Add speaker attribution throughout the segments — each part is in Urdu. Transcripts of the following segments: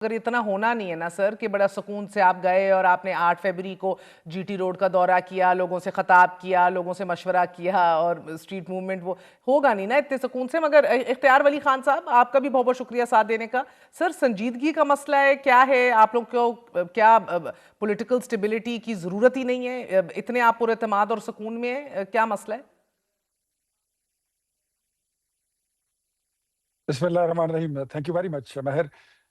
Speaker 1: اگر اتنا ہونا نہیں ہے نا سر کہ بڑا سکون سے آپ گئے اور آپ نے 8 فروری کو جی ٹی روڈ کا دورہ کیا، لوگوں سے خطاب کیا، لوگوں سے مشورہ کیا اور اسٹریٹ موومنٹ، وہ ہوگا نہیں نا اتنے سکون سے. مگر اختیار ولی خان صاحب آپ کا بھی بہت بہت شکریہ ساتھ دینے کا. سر سنجیدگی کا مسئلہ ہے کیا ہے؟ آپ لوگ کو کیا پولیٹیکل سٹیبلٹی کی ضرورت ہی نہیں ہے؟ اتنے آپ پر اعتماد اور سکون میں ہیں، کیا مسئلہ ہے؟
Speaker 2: بسم اللہ الرحمن الرحیم. تھینک یو ویری مچ مہر.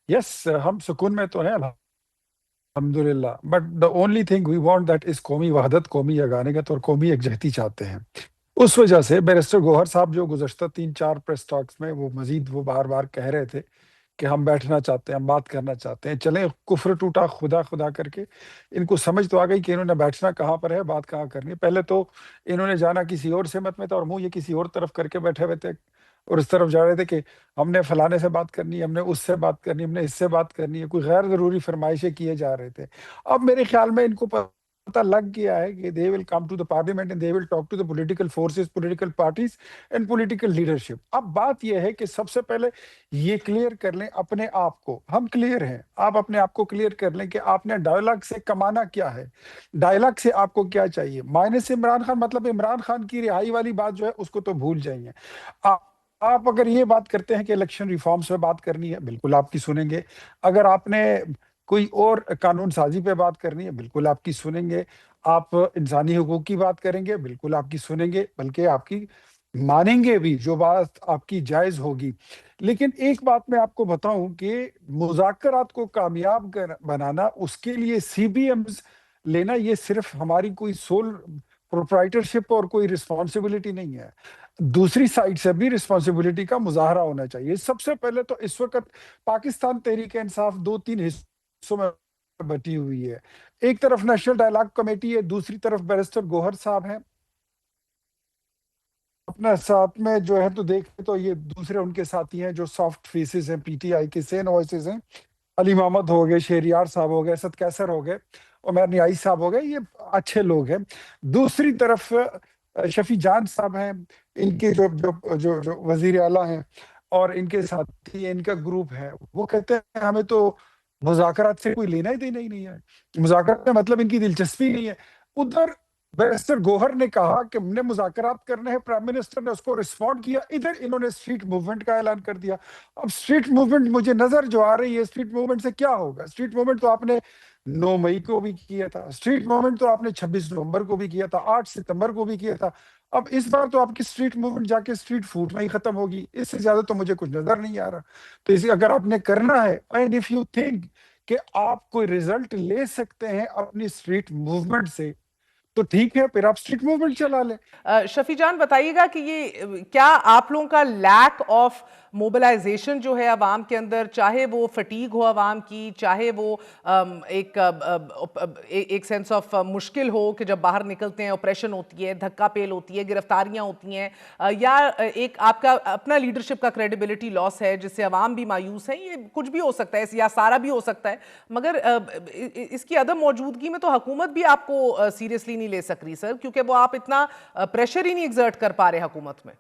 Speaker 2: یس، ہم سکون میں تو ہیں الحمدللہ، but the only thing we want that is قومی وحدت، قومی یگانگت اور قومی یکجہتی چاہتے ہیں. اس وجہ سے بیرسٹر گوہر صاحب جو گزشتہ 3-4 پریس ٹاکس میں وہ مزید وہ بار بار کہہ رہے تھے کہ ہم بیٹھنا چاہتے ہیں، ہم بات کرنا چاہتے ہیں. چلیں کفر ٹوٹا خدا خدا کر کے ان کو سمجھ تو آ گئی کہ انہوں نے بیٹھنا کہاں پر ہے، بات کہاں کرنی ہے. پہلے تو انہوں نے جانا کسی اور سمت میں تھا اور منہ یہ کسی اور طرف کر کے بیٹھے ہوئے تھے اور اس طرف جا رہے تھے کہ ہم نے فلانے سے بات کرنی ہے، ہم نے اس سے بات کرنی ہے، ہم نے اس سے بات کرنی ہے. کوئی غیر ضروری فرمائشیں کیے جا رہے تھے. اب میرے خیال میں ان کو پتہ لگ گیا ہے کہ they will come to the parliament and they will talk to the political forces, political parties and political leadership. اب بات یہ ہے کہ سب سے پہلے یہ کلیئر کر لیں اپنے آپ کو. ہم کلیئر ہیں، آپ اپنے آپ کو کلیئر کر لیں کہ آپ نے ڈائلاگ سے کمانا کیا ہے، ڈائلاگ سے آپ کو کیا چاہیے. مائنس عمران خان مطلب عمران خان کی رہائی والی بات جو ہے اس کو تو بھول جائیے. آپ اگر یہ بات کرتے ہیں کہ الیکشن ریفارمز پہ بات کرنی ہے، بالکل آپ کی سنیں گے. اگر آپ نے کوئی اور قانون سازی پہ بات کرنی ہے، بالکل آپ کی سنیں گے. آپ انسانی حقوق کی بات کریں گے، بالکل آپ کی سنیں گے، بلکہ آپ کی مانیں گے بھی جو بات آپ کی جائز ہوگی. لیکن ایک بات میں آپ کو بتاؤں کہ مذاکرات کو کامیاب بنانا، اس کے لیے سی بی ایمز لینا یہ صرف ہماری کوئی سول پروپرائٹرشپ اور کوئی رسپانسبلٹی نہیں ہے. دوسری سائڈ سے بھی رسپانسبلٹی کا مظاہرہ ہونا چاہیے. سب سے پہلے تو اس وقت پاکستان تحریک انصاف 2-3 حصوں میں بٹی ہوئی ہے. ایک طرف نیشنل ڈائلاگ کمیٹی ہے، دوسری طرف بیرسٹر گوہر صاحب ہیں. اپنا ساتھ میں جو ہے تو دیکھیں تو یہ دوسرے ان کے ساتھی ہیں جو سافٹ فیسز ہیں، پی ٹی آئی کے سین وائسز ہیں. علی محمد ہو گئے، شہریار صاحب ہو گئے، اسد کیسر ہو گئے، عمر نیائی صاحب ہو گئے. یہ اچھے لوگ ہیں. دوسری طرف شفیع جان صاحب ہیں، ان کے جو وزیر اعلیٰ ہیں، اور ان کے ساتھی ان کا گروپ ہے. وہ کہتے ہیں ہمیں تو مذاکرات سے کوئی لینا ہی دینا ہی نہیں ہے، مذاکرات میں مطلب ان کی دلچسپی نہیں ہے. ادھر بیرسٹر گوہر نے کہا کہ ہم نے مذاکرات کرنے ہیں، پرائم منسٹر نے اس کو رسپونڈ کیا. ادھر انہوں نے اسٹریٹ موومنٹ کا اعلان کر دیا. اب اسٹریٹ موومنٹ مجھے نظر جو آ رہی ہے، اسٹریٹ موومنٹ سے کیا ہوگا؟ اسٹریٹ موومنٹ تو آپ نے 9 مئی کو بھی کیا تھا، اسٹریٹ موومنٹ تو آپ نے 26 نومبر کو بھی کیا تھا، 8 ستمبر کو بھی کیا تھا. اب اس بار تو آپ کی اسٹریٹ موومنٹ جا کے اسٹریٹ فوڈ میں ہی ختم ہوگی. اس سے زیادہ تو مجھے کچھ نظر نہیں آ رہا. تو اسی اگر آپ نے کرنا ہے، اینڈ اف یو تھنک کہ آپ کوئی ریزلٹ لے سکتے ہیں اپنی اسٹریٹ موومنٹ سے، تو ٹھیک ہے، پھر آپ اسٹریٹ موومنٹ چلا لیں.
Speaker 1: شفیع جان بتائیے گا کہ یہ کیا آپ لوگوں کا لیک آف موبلائزیشن جو ہے عوام کے اندر، چاہے وہ فٹیگ ہو عوام کی، چاہے وہ ایک سینس آف مشکل ہو کہ جب باہر نکلتے ہیں اپریشن ہوتی ہے، دھکا پیل ہوتی ہے، گرفتاریاں ہوتی ہیں، یا ایک آپ کا اپنا لیڈرشپ کا کریڈیبلٹی لاس ہے جس سے عوام بھی مایوس ہیں، یہ کچھ بھی ہو سکتا ہے یا سارا بھی ہو سکتا ہے. مگر اس کی عدم موجودگی میں تو حکومت بھی آپ کو سیریسلی نہیں لے سک رہی سر، کیونکہ وہ آپ اتنا پریشر ہی نہیں ایگزرٹ کر پا رہے حکومت میں.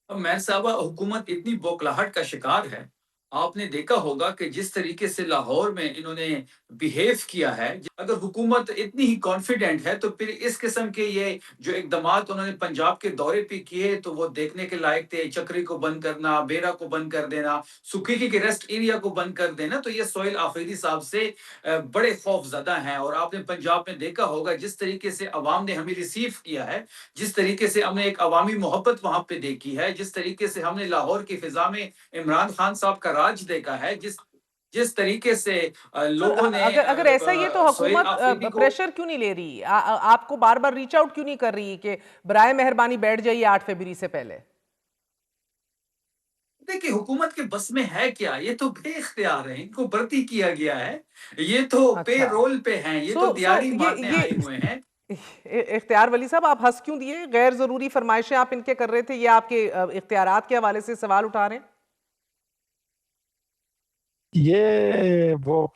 Speaker 3: اب میں صاحبہ حکومت اتنی بوکلاہٹ کا شکار ہے. آپ نے دیکھا ہوگا کہ جس طریقے سے لاہور میں انہوں نے بیہیو کیا ہے، اگر حکومت اتنی ہی کانفیڈنٹ ہے تو پھر اس قسم کے یہ جو اقدامات انہوں نے پنجاب کے دورے پہ کیے تو وہ دیکھنے کے لائق تھے. چکری کو بند کرنا، بیرا کو بند کر دینا، سکھیکی کے ریسٹ ایریا کو بند کر دینا، تو یہ سہیل آفریدی صاحب سے بڑے خوف زدہ ہیں. اور آپ نے پنجاب میں دیکھا ہوگا جس طریقے سے عوام نے ہمیں ریسیو کیا ہے، جس طریقے سے ہم نے ایک عوامی محبت وہاں پہ دیکھی ہے، جس طریقے سے ہم نے لاہور کی فضا میں عمران خان صاحب کا راج دیکھا ہے، جس طریقے سے لوگوں نے
Speaker 1: اگر ایسا ہی ہے تو
Speaker 3: سہیل
Speaker 1: حکومت
Speaker 3: آفریدی کو...
Speaker 1: پریشر کیوں نہیں لے رہی؟ آپ کو بار بار ریچ آؤٹ کیوں نہیں کر رہی کہ برائے مہربانی بیٹھ جائیے 8 فروری سے پہلے؟
Speaker 3: دیکھیں حکومت کے بس میں ہے کیا؟ یہ تو بے اختیار ہیں، ان کو بھرتی کیا گیا ہے، یہ تو پے
Speaker 1: اچھا،
Speaker 3: رول پہ ہیں، یہ تو
Speaker 1: سو
Speaker 3: دیاری مارنے آئے ہوئے ہیں.
Speaker 1: اختیار ولی صاحب آپ ہنس کیوں دیے؟ غیر ضروری فرمائشیں آپ ان کے کر رہے تھے، یہ آپ کے اختیارات کے حوالے سے سوال اٹھا رہے ہیں؟
Speaker 2: یہ وہ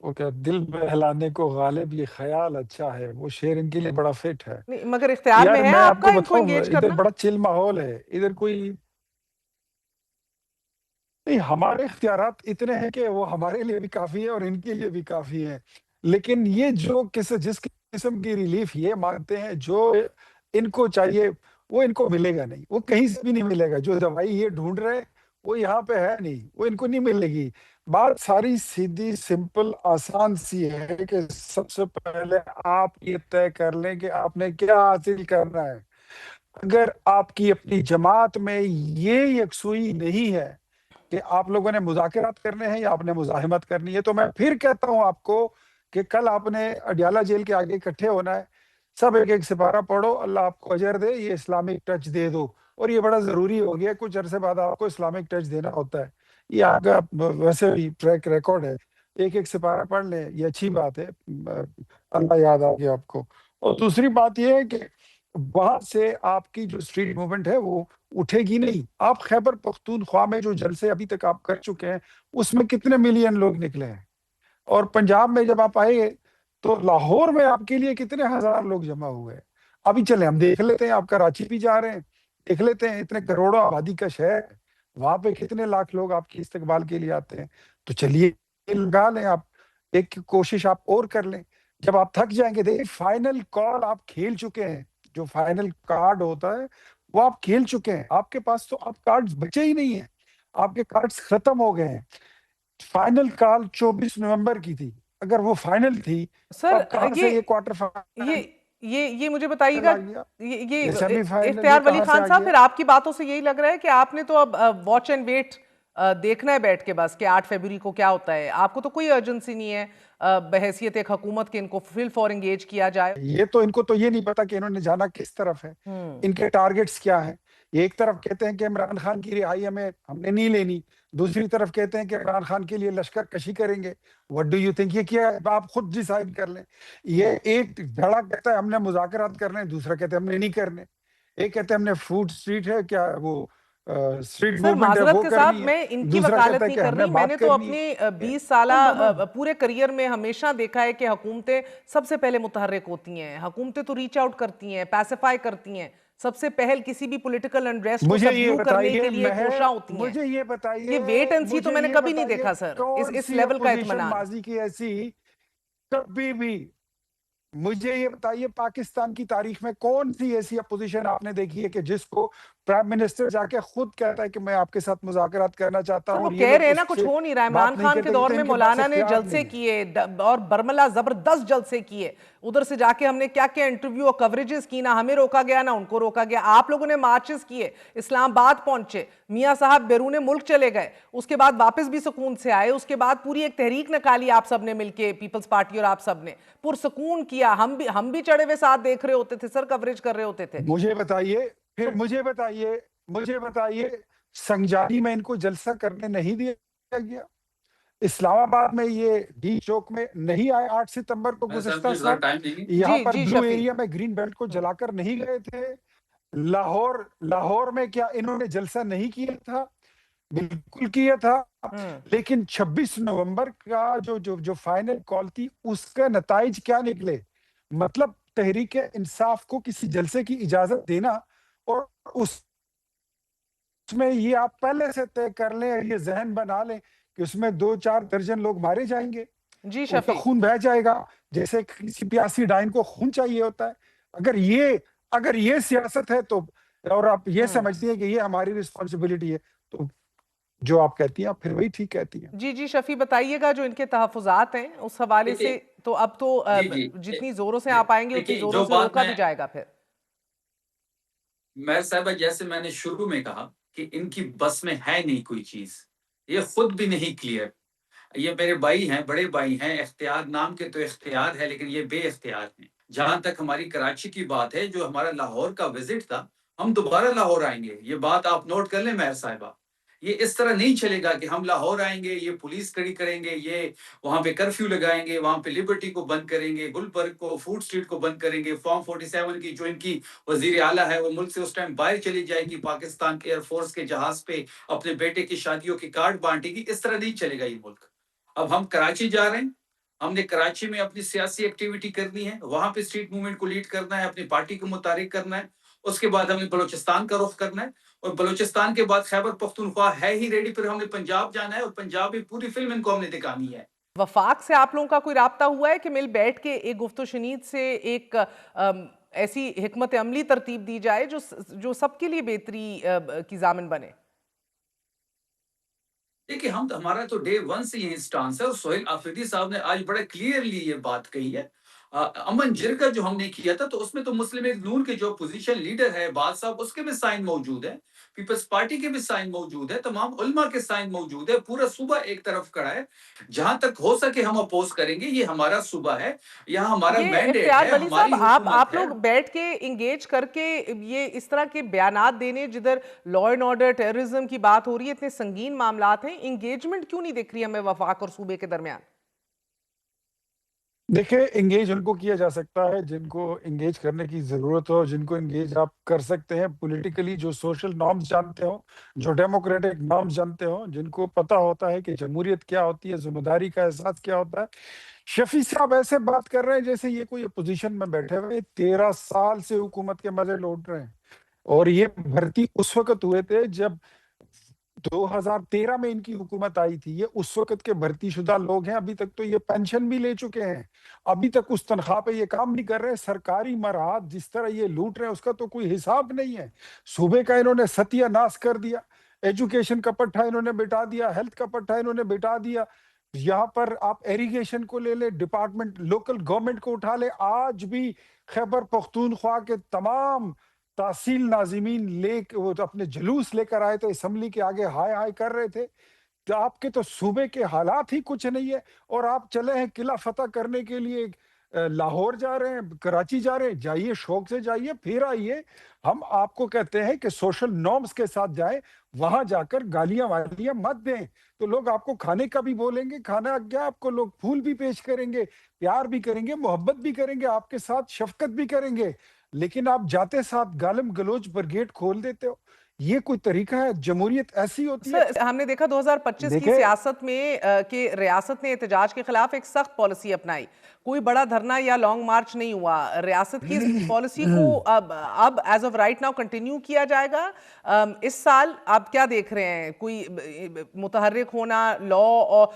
Speaker 2: دل بہلانے کو غالب یہ خیال اچھا ہے، وہ شعر ان کے لیے بڑا فٹ ہے.
Speaker 1: نہیں مگر اختیار
Speaker 2: یار
Speaker 1: میں ہے
Speaker 2: میں
Speaker 1: آپ
Speaker 2: آپ
Speaker 1: کا
Speaker 2: کو
Speaker 1: ان کو
Speaker 2: بتاؤں،
Speaker 1: انگیج
Speaker 2: ادھر
Speaker 1: کرنا؟
Speaker 2: بڑا چل ماحول ہے، ادھر کوئی نہیں ہمارے اختیارات اتنے ہیں کہ وہ ہمارے لیے بھی کافی ہے اور ان کے لیے بھی کافی ہے، لیکن یہ جو جس قسم کی ریلیف یہ مانگتے ہیں، جو ان کو چاہیے وہ ان کو ملے گا نہیں، وہ کہیں سے بھی نہیں ملے گا. جو دوائی یہ ڈھونڈ رہے وہ یہاں پہ ہے نہیں، وہ ان کو نہیں ملے گی. بات ساری سیدھی سمپل آسان سی ہے کہ سب سے پہلے آپ یہ طے کر لیں کہ آپ نے کیا حاصل کرنا ہے. اگر آپ کی اپنی جماعت میں یہ یکسوئی نہیں ہے کہ آپ لوگوں نے مذاکرات کرنے ہیں یا آپ نے مزاحمت کرنی ہے، تو میں پھر کہتا ہوں آپ کو کہ کل آپ نے اڈیالہ جیل کے آگے اکٹھے ہونا ہے. سب ایک ایک سپارہ پڑھو، اللہ آپ کو اجر دے، یہ اسلامک ٹچ دے دو. اور یہ بڑا ضروری ہو گیا، کچھ عرصے بعد آپ کو اسلامک ٹچ دینا ہوتا ہے. یہ آپ کا ویسے بھی ٹریک ریکارڈ ہے. ایک ایک سپارہ پڑھ لیں، یہ اچھی بات ہے. اللہ یاد آ گیا آپ کو. اور دوسری بات یہ ہے کہ وہاں سے آپ کی جو اسٹریٹ موومنٹ ہے وہ اٹھے گی نہیں. آپ خیبر پختونخوا میں جو جلسے ابھی تک آپ کر چکے ہیں اس میں کتنے ملین لوگ نکلے ہیں، اور پنجاب میں جب آپ آئے تو لاہور میں آپ کے لیے کتنے ہزار لوگ جمع ہوئے ہیں. ابھی چلے ہم دیکھ لیتے ہیں، آپ کراچی بھی جا رہے ہیں، دیکھ لیتے ہیں اتنے کروڑوں آبادی کا شہر ہے، وہاں پہ کتنے لاکھ لوگ آپ کی استقبال کے لیے آتے ہیں. تو چلیے لگا لیں، آپ ایک کوشش آپ اور کر لیں. جب آپ تھک جائیں گے، دیکھیں فائنل کال آپ کھیل چکے ہیں، جو فائنل کارڈ ہوتا ہے وہ آپ کھیل چکے ہیں. آپ کے پاس تو آپ کارڈز بچے ہی نہیں ہیں، آپ کے کارڈز ختم ہو گئے ہیں. فائنل کال 24 نومبر کی تھی، اگر وہ فائنل تھی تو
Speaker 1: سر
Speaker 2: آپ کہاں سے
Speaker 1: یہ
Speaker 2: یہ کوارٹر
Speaker 1: یہ
Speaker 2: فائنل
Speaker 1: یہ مجھے بتائیے گا،
Speaker 2: آ گیا،
Speaker 1: یہ
Speaker 2: یہ سیمی فائنل یہ
Speaker 1: اختیار ولی
Speaker 2: کہاں سے
Speaker 1: خان
Speaker 2: آ
Speaker 1: صاحب،
Speaker 2: گیا؟
Speaker 1: پھر آپ کی باتوں سے یہی لگ رہا ہے کہ آپ نے تو اب واچ اینڈ ویٹ دیکھنا ہے بیٹھ کے بس کہ 8 فروری کو کیا ہوتا ہے. آپ کو تو کوئی ارجنسی نہیں ہے بحیثیت ایک حکومت کے ان کو فل فور انگیج کیا جائے.
Speaker 2: یہ تو ان کو تو یہ نہیں پتا کہ انہوں نے جانا کس طرف ہے،
Speaker 1: ہوں
Speaker 2: ان کے ٹارگٹس کیا ہیں. یہ ایک طرف کہتے ہیں کہ عمران خان کی رہائی ہم نے نہیں لینی، دوسری طرف کہتے ہیں کہ عمران خان کے لیے لشکر کشی کریں گے. وٹ ڈو یو تھنک یہ کیا ہے؟ آپ خود ڈیسائیڈ کر لیں. یہ ایک دھڑا کہتا ہے ہم نے مذاکرات کرنے، دوسرا کہتے ہیں ہم نے نہیں کرنے. ایک کہتے ہیں ہم نے فوڈ اسٹریٹ ہے کیا وہ اسٹریٹ
Speaker 1: سر
Speaker 2: موومنٹ ہے
Speaker 1: معذرت
Speaker 2: وہ
Speaker 1: کے ساتھ
Speaker 2: کرنی ہے،
Speaker 1: میں ان کی
Speaker 2: دوسرا کہتا
Speaker 1: وکالت
Speaker 2: ہے
Speaker 1: نہیں
Speaker 2: کہ
Speaker 1: کر
Speaker 2: ہم نے
Speaker 1: رہی. میں
Speaker 2: بات
Speaker 1: نے تو
Speaker 2: کرنی
Speaker 1: اپنے
Speaker 2: ہے.
Speaker 1: 20
Speaker 2: نو نو نو
Speaker 1: سالہ پورے کریئر میں ہمیشہ دیکھا ہے کہ حکومتیں سب سے پہلے متحرک ہوتی ہیں. حکومتیں تو ریچ آؤٹ کرتی ہیں، پیسیفائی کرتی ہیں، سب سے پہل کسی بھی پولیٹیکل انریسٹ کو
Speaker 2: مجھے یہ
Speaker 1: سبڈیو کرنے
Speaker 2: بتائیے
Speaker 1: کے لیے
Speaker 2: مہر،
Speaker 1: کوشاں ہوتی ہیں.
Speaker 2: مجھے یہ
Speaker 1: یہ
Speaker 2: بتائیے
Speaker 1: ویٹ اینڈ سی تو
Speaker 2: مجھے
Speaker 1: میں نے
Speaker 2: یہ
Speaker 1: کبھی نہیں
Speaker 2: بتائیے
Speaker 1: دیکھا سر،
Speaker 2: کون
Speaker 1: اس
Speaker 2: سی
Speaker 1: لیول کا
Speaker 2: اپوزیشن
Speaker 1: اطمینان.
Speaker 2: ماضی کی ایسی کبھی بھی، مجھے یہ بتائیے پاکستان کی تاریخ میں کون سی ایسی اپوزیشن آپ نے دیکھی ہے کہ جس کو پرائم منسٹر جا کے خود کہتا ہے کہ میں آپ کے ساتھ مذاکرات کرنا چاہتا
Speaker 1: سر
Speaker 2: ہوں
Speaker 1: وہ
Speaker 2: اور یہ
Speaker 1: کہہ رہے
Speaker 2: لوگ
Speaker 1: ہیں نا
Speaker 2: اس
Speaker 1: کچھ
Speaker 2: سے
Speaker 1: ہو نہیں رہا. عمران
Speaker 2: بات نہیں
Speaker 1: خان کے
Speaker 2: کرتے
Speaker 1: دور
Speaker 2: کہتے ہیں
Speaker 1: میں
Speaker 2: ان کے پاس
Speaker 1: مولانا نے
Speaker 2: اختیار
Speaker 1: جلسے
Speaker 2: نہیں ہے.
Speaker 1: کیے اور برملا زبردست جلسے کیے. ادھر سے جا کے ہم نے کیا کیا انٹرویو اور کوریجز کی، نہ ہمیں روکا گیا نہ ان کو روکا گیا. آپ لوگوں نے مارچز کیے، اسلام آباد پہنچے، میاں صاحب بیرون ملک چلے گئے، اس کے بعد واپس بھی سکون سے آئے. اس کے بعد پوری ایک تحریک نکالی آپ سب نے مل کے، پیپلز پارٹی اور آپ سب نے پرسکون کیا. ہم بھی چڑھے ہوئے ساتھ دیکھ رہے ہوتے تھے سر، کوریج کر رہے ہوتے تھے.
Speaker 2: مجھے بتائیے
Speaker 1: تو
Speaker 2: پھر مجھے بتائیے سنجانی میں ان کو جلسہ کرنے نہیں دیا گیا؟ اسلام آباد میں یہ ڈی چوک میں نہیں آئے 8 ستمبر کو
Speaker 3: میں صاحب
Speaker 2: گزشتہ
Speaker 3: مجھے
Speaker 2: سال؟
Speaker 3: ذرا ٹائم دیں گے.
Speaker 2: یہاں
Speaker 1: جی
Speaker 2: پر
Speaker 1: جی
Speaker 2: بلو
Speaker 1: شفیع.
Speaker 2: ایریا میں گرین بیلٹ کو جلا کر نہیں گئے تھے؟ لاہور میں کیا انہوں نے جلسہ نہیں کیا تھا؟ بالکل کیا تھا.
Speaker 1: ہوں
Speaker 2: لیکن 26 نومبر کا جو فائنل کال تھی اس کا نتائج کیا نکلے؟ مطلب تحریک انصاف کو کسی جلسے کی اجازت دینا، اور اس میں یہ آپ پہلے سے طے کر لیں اور یہ ذہن بنا لیں کہ اس میں 2-4 درجن لوگ مارے جائیں گے،
Speaker 1: جی
Speaker 2: ان کا
Speaker 1: شفیع.
Speaker 2: خون بہہ جائے گا جیسے کسی پیاسی ڈائن کو خون چاہیے ہوتا ہے. اگر یہ سیاست ہے تو، اور آپ یہ
Speaker 1: ہوں
Speaker 2: سمجھتی ہیں کہ یہ ہماری رسپانسبلٹی ہے، تو جو آپ کہتی ہیں آپ پھر وہی ٹھیک کہتی ہیں.
Speaker 1: جی جی شفیع بتائیے گا جو ان کے تحفظات ہیں اس حوالے
Speaker 3: دیکھیے
Speaker 1: سے. تو اب تو
Speaker 3: جی جی
Speaker 1: جتنی زوروں سے آپ آئیں گے اتنی
Speaker 3: دیکھیے
Speaker 1: زوروں
Speaker 3: جو
Speaker 1: سے
Speaker 3: بات
Speaker 1: روکا
Speaker 3: میں
Speaker 1: بھی جائے گا پھر.
Speaker 3: صاحبہ جیسے میں نے شروع میں کہا کہ ان کی بس میں ہے نہیں کوئی چیز، یہ خود بھی نہیں کلیئر. یہ میرے بھائی ہیں، بڑے بھائی ہیں، اختیار نام کے تو اختیار ہے لیکن یہ بے اختیار ہیں. جہاں تک ہماری کراچی کی بات ہے، جو ہمارا لاہور کا وزٹ تھا، ہم دوبارہ لاہور آئیں گے، یہ بات آپ نوٹ کر لیں مہر صاحبہ. یہ اس طرح نہیں چلے گا کہ ہم لاہور آئیں گے، یہ پولیس کھڑی کریں گے، یہ وہاں پہ کرفیو لگائیں گے، وہاں پہ لبرٹی کو بند کریں گے، گلبرگ کو، فوڈ اسٹریٹ کو بند کریں گے، فارم 47 کی جو ان کی وزیر اعلیٰ ہے وہ ملک سے اس ٹائم باہر چلی جائے گی، پاکستان کے ایئر فورس کے جہاز پہ اپنے بیٹے کی شادیوں کے کارڈ بانٹے گی. اس طرح نہیں چلے گا یہ ملک. اب ہم کراچی جا رہے ہیں، ہم نے کراچی میں اپنی سیاسی ایکٹیویٹی کرنی ہے، وہاں پہ اسٹریٹ موومنٹ کو لیڈ کرنا ہے، اپنی پارٹی کو متحرک کرنا ہے. اس کے بعد ہمیں بلوچستان کا رخ کرنا ہے. اور بلوچستان کے بعد خیبر پختونخوا ہے ہی ریڈی، پھر ہم نے پنجاب جانا ہے اور پنجاب میں پوری فلم ان کو ہم نے دکھانی ہے۔
Speaker 1: وفاق سے آپ لوگوں کا کوئی رابطہ ہوا ہے کہ مل بیٹھ کے ایک گفت و شنید سے ایک ایسی حکمت عملی ترتیب دی جائے جو سب کے لیے بہتری کی ضامن بنے؟
Speaker 3: دیکھیں ہمارا تو ڈے ون سے یہ سٹانس ہے، اور سہیل آفریدی صاحب نے آج بڑا کلیئرلی یہ بات کہی ہے۔ امن جرگہ جو ہم نے کیا تھا تو اس میں تو مسلم لیگ نون کے جو اپوزیشن لیڈر ہے باز صاحب، اس کے بھی سائن موجود ہے، پیپلز پارٹی کے بھی سائن موجود ہے، تمام علماء کے سائن موجود ہے، پورا صوبہ ایک طرف کھڑا ہے۔ جہاں تک ہو سکے ہم اپوز کریں گے، یہ ہمارا صوبہ ہے، یہاں ہمارا
Speaker 1: یہ
Speaker 3: مینڈیٹ
Speaker 1: اختیار
Speaker 3: ہے،
Speaker 1: ولی صاحب
Speaker 3: ہماری حکومت
Speaker 1: آپ
Speaker 3: ہے۔
Speaker 1: لوگ بیٹھ کے انگیج کر کے یہ اس طرح کے بیانات دینے جدھر لا اینڈ آرڈر ٹیررزم کی بات ہو رہی ہے، اتنے سنگین معاملات ہیں، انگیجمنٹ کیوں نہیں دیکھ رہی ہمیں وفاق اور صوبے کے درمیان؟
Speaker 2: دیکھیں انگیج ان کو کیا جا سکتا ہے جن کو انگیج کرنے کی ضرورت ہو، جن کو انگیج آپ کر سکتے ہیں پولیٹیکلی، جو سوشل نارمز جانتے ہوں، جو ڈیموکریٹک نارمز جانتے ہوں، جن کو پتہ ہوتا ہے کہ جمہوریت کیا ہوتی ہے، ذمہ داری کا احساس کیا ہوتا ہے۔ شفیع صاحب ایسے بات کر رہے ہیں جیسے یہ کوئی اپوزیشن میں بیٹھے ہوئے 13 سال سے حکومت کے مزے لوٹ رہے ہیں، اور یہ بھرتی اس وقت ہوئے تھے جب 2013 میں ان کی حکومت آئی تھی۔ یہ اس وقت کے بھرتی شدہ لوگ ہیں، ابھی تک تو یہ پینشن بھی لے چکے ہیں، ابھی تک اس تنخواہ پہ یہ کام نہیں کر رہے۔ سرکاری مراحت جس طرح یہ لوٹ رہے ہیں اس کا تو کوئی حساب نہیں ہے۔ صوبے کا انہوں نے ستیہ ناش کر دیا، ایجوکیشن کا پٹھا انہوں نے بٹا دیا، ہیلتھ کا پٹھا انہوں نے بٹا دیا۔ یہاں پر آپ ایریگیشن کو لے لیں، ڈپارٹمنٹ لوکل گورنمنٹ کو اٹھا لیں، آج بھی خیبر پختونخوا کے تمام تحصیل ناظمین وہ اپنے جلوس لے کر آئے تھے، اسمبلی کے آگے ہائے ہائے کر رہے تھے۔ تو آپ کے تو صوبے کے حالات ہی کچھ نہیں ہے، اور آپ چلے ہیں قلعہ فتح کرنے کے لیے لاہور جا رہے ہیں، کراچی جا رہے ہیں۔ جائیے، شوق سے جائیے، پھر آئیے۔ ہم آپ کو کہتے ہیں کہ سوشل نارمز کے ساتھ جائیں، وہاں جا کر گالیاں والیاں مت دیں، تو لوگ آپ کو کھانے کا بھی بولیں گے، کھانا کیا آپ کو لوگ پھول بھی پیش کریں گے، پیار بھی کریں گے، محبت بھی کریں گے، آپ کے ساتھ شفقت بھی کریں گے۔ لیکن آپ جاتے ساتھ گالم گلوچ پر گیٹ کھول دیتے ہو، یہ کوئی طریقہ ہے؟ جمہوریت ایسی ہوتی ہے؟
Speaker 1: سر ہم نے دیکھا 2025 کی
Speaker 2: دیکھیں
Speaker 1: سیاست میں کہ ریاست نے احتجاج کے خلاف ایک سخت پالیسی اپنائی، کوئی بڑا دھرنا یا لانگ مارچ نہیں ہوا، ریاست کی اس پالیسی کو اب as of right now continue کیا جائے گا۔ اس سال آپ کیا دیکھ رہے ہیں؟ کوئی متحرک ہونا، لا اور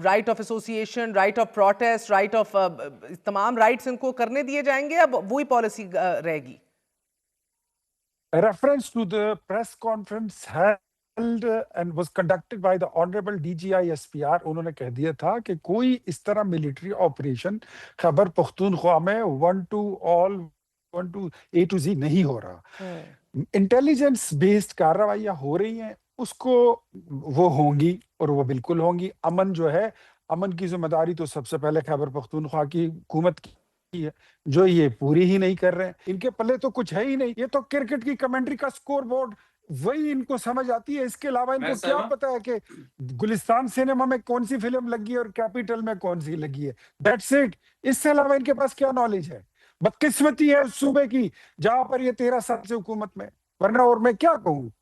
Speaker 1: right of association, right of protest, right of تمام رائٹس ان کو کرنے دیے جائیں گے، اب وہی پالیسی رہے گی؟
Speaker 2: reference to the press conference held and was conducted by the Honorable DGI SPR، انہوں نے کہہ دیا تھا کہ کوئی اس طرح ملٹری آپریشن خیبر پختونخوا میں ون ٹو اے ٹو زی نہیں ہو رہا۔ انٹیلیجنس بیسڈ کارروائیاں ہو رہی ہیں، اس کو وہ ہوں گی، اور وہ بالکل ہوں گی۔ امن جو ہے، امن کی ذمہ داری تو سب سے پہلے خیبر پختونخوا کی حکومت کی ہے، جو یہ پوری ہی نہیں کر رہے ہیں۔ ان کے پلے تو کچھ ہے ہی نہیں، یہ تو کرکٹ کی کمنٹری کا سکور بورڈ وہی ان کو سمجھ آتی ہے، اس کے علاوہ ان کو کیا پتا ہے کہ گلستان سینما میں کون سی فلم لگی ہے اور کیپیٹل میں کون سی لگی ہے۔ دیٹس اٹ، اس سے علاوہ ان کے پاس کیا نالج ہے؟ بدقسمتی ہے اس صوبے کی جہاں پر یہ 13 سال سے حکومت میں، ورنہ اور میں کیا کہوں۔